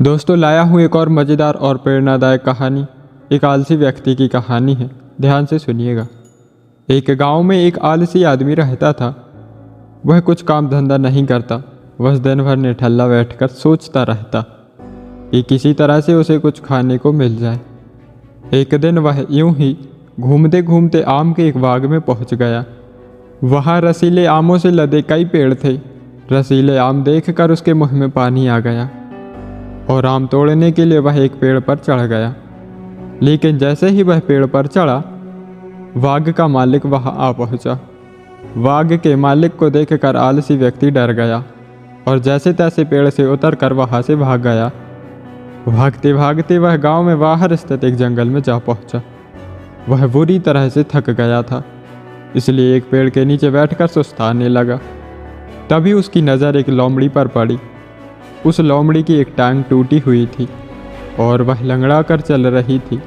दोस्तों लाया हूँ एक और मज़ेदार और प्रेरणादायक कहानी। एक आलसी व्यक्ति की कहानी है, ध्यान से सुनिएगा। एक गांव में एक आलसी आदमी रहता था। वह कुछ काम धंधा नहीं करता, बस दिन भर निठल्ला बैठकर सोचता रहता कि किसी तरह से उसे कुछ खाने को मिल जाए। एक दिन वह यूं ही घूमते घूमते आम के एक बाग में पहुंच गया। वहाँ रसीले आमों से लदे कई पेड़ थे। रसीले आम देखकर उसके मुंह में पानी आ गया और आम तोड़ने के लिए वह एक पेड़ पर चढ़ गया। लेकिन जैसे ही वह पेड़ पर चढ़ा, बाग का मालिक वहां आ पहुंचा। बाग के मालिक को देखकर आलसी व्यक्ति डर गया और जैसे तैसे पेड़ से उतरकर वहां से भाग गया। भागते भागते वह गांव में बाहर स्थित एक जंगल में जा पहुंचा। वह बुरी तरह से थक गया था, इसलिए एक पेड़ के नीचे बैठकर सुस्ताने लगा। तभी उसकी नज़र एक लोमड़ी पर पड़ी। उस लोमड़ी की एक टांग टूटी हुई थी और वह लंगड़ा कर चल रही थी।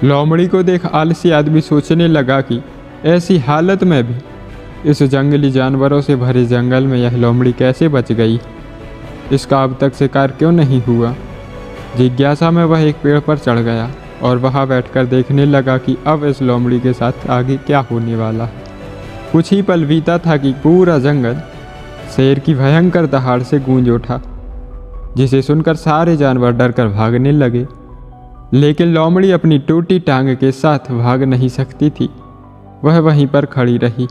लोमड़ी को देख आलसी आदमी सोचने लगा कि ऐसी हालत में भी इस जंगली जानवरों से भरे जंगल में यह लोमड़ी कैसे बच गई, इसका अब तक शिकार क्यों नहीं हुआ। जिज्ञासा में वह एक पेड़ पर चढ़ गया और वहां बैठकर देखने लगा कि अब इस लोमड़ी के साथ आगे क्या होने वाला है। कुछ ही पल बीता था कि पूरा जंगल शेर की भयंकर दहाड़ से गूंज उठा, जिसे सुनकर सारे जानवर डरकर भागने लगे। लेकिन लोमड़ी अपनी टूटी टांग के साथ भाग नहीं सकती थी, वह वहीं पर खड़ी रही।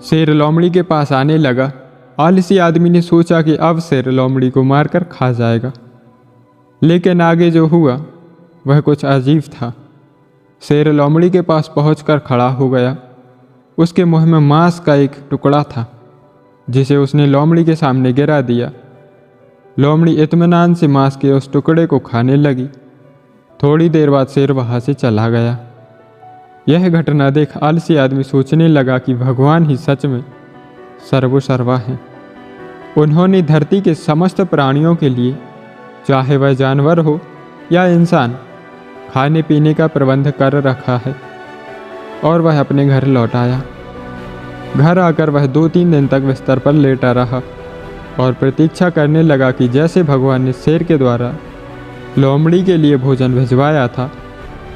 शेर लोमड़ी के पास आने लगा। आलसी आदमी ने सोचा कि अब शेर लोमड़ी को मारकर खा जाएगा, लेकिन आगे जो हुआ वह कुछ अजीब था। शेर लोमड़ी के पास पहुंचकर खड़ा हो गया। उसके मुंह में मांस का एक टुकड़ा था, जिसे उसने लोमड़ी के सामने गिरा दिया। लोमड़ी इत्मीनान से मांस के उस टुकड़े को खाने लगी। थोड़ी देर बाद शेर वहां से चला गया। यह घटना देख आलसी आदमी सोचने लगा कि भगवान ही सच में सर्वसर्वा हैं। उन्होंने धरती के समस्त प्राणियों के लिए, चाहे वह जानवर हो या इंसान, खाने पीने का प्रबंध कर रखा है। और वह अपने घर लौट आया। घर आकर वह 2-3 दिन तक बिस्तर पर लेटा रहा और प्रतीक्षा करने लगा कि जैसे भगवान ने शेर के द्वारा लोमड़ी के लिए भोजन भिजवाया था,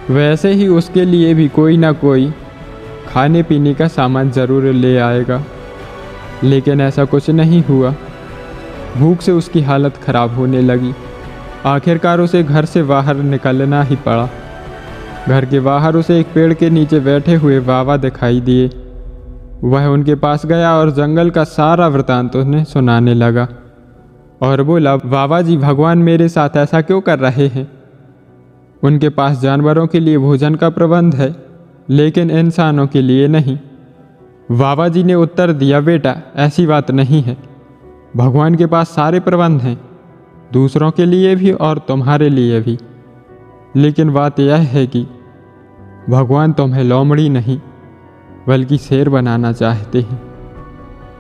वैसे ही उसके लिए भी कोई ना कोई खाने पीने का सामान ज़रूर ले आएगा। लेकिन ऐसा कुछ नहीं हुआ। भूख से उसकी हालत खराब होने लगी। आखिरकार उसे घर से बाहर निकलना ही पड़ा। घर के बाहर उसे एक पेड़ के नीचे बैठे हुए बाबा दिखाई दिए। वह उनके पास गया और जंगल का सारा वृतांत उन्हें सुनाने लगा और बोला, बाबा जी, भगवान मेरे साथ ऐसा क्यों कर रहे हैं? उनके पास जानवरों के लिए भोजन का प्रबंध है, लेकिन इंसानों के लिए नहीं। बाबा जी ने उत्तर दिया, बेटा, ऐसी बात नहीं है। भगवान के पास सारे प्रबंध हैं, दूसरों के लिए भी और तुम्हारे लिए भी। लेकिन बात यह है कि भगवान तुम्हें लोमड़ी नहीं बल्कि शेर बनाना चाहते हैं,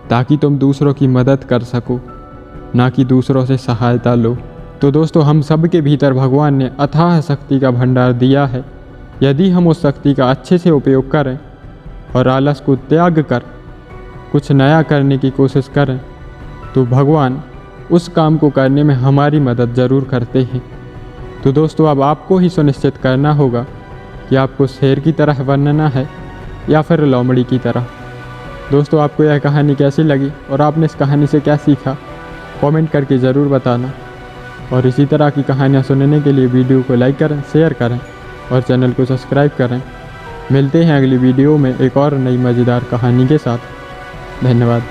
ताकि तुम दूसरों की मदद कर सको, ना कि दूसरों से सहायता लो। तो दोस्तों, हम सब के भीतर भगवान ने अथाह शक्ति का भंडार दिया है। यदि हम उस शक्ति का अच्छे से उपयोग करें और आलस को त्याग कर कुछ नया करने की कोशिश करें, तो भगवान उस काम को करने में हमारी मदद ज़रूर करते हैं। तो दोस्तों, अब आपको ही सुनिश्चित करना होगा कि आपको शेर की तरह बनना है या फिर लोमड़ी की तरह। दोस्तों, आपको यह कहानी कैसी लगी और आपने इस कहानी से क्या सीखा, कमेंट करके ज़रूर बताना। और इसी तरह की कहानियाँ सुनने के लिए वीडियो को लाइक करें, शेयर करें और चैनल को सब्सक्राइब करें। मिलते हैं अगली वीडियो में एक और नई मज़ेदार कहानी के साथ। धन्यवाद।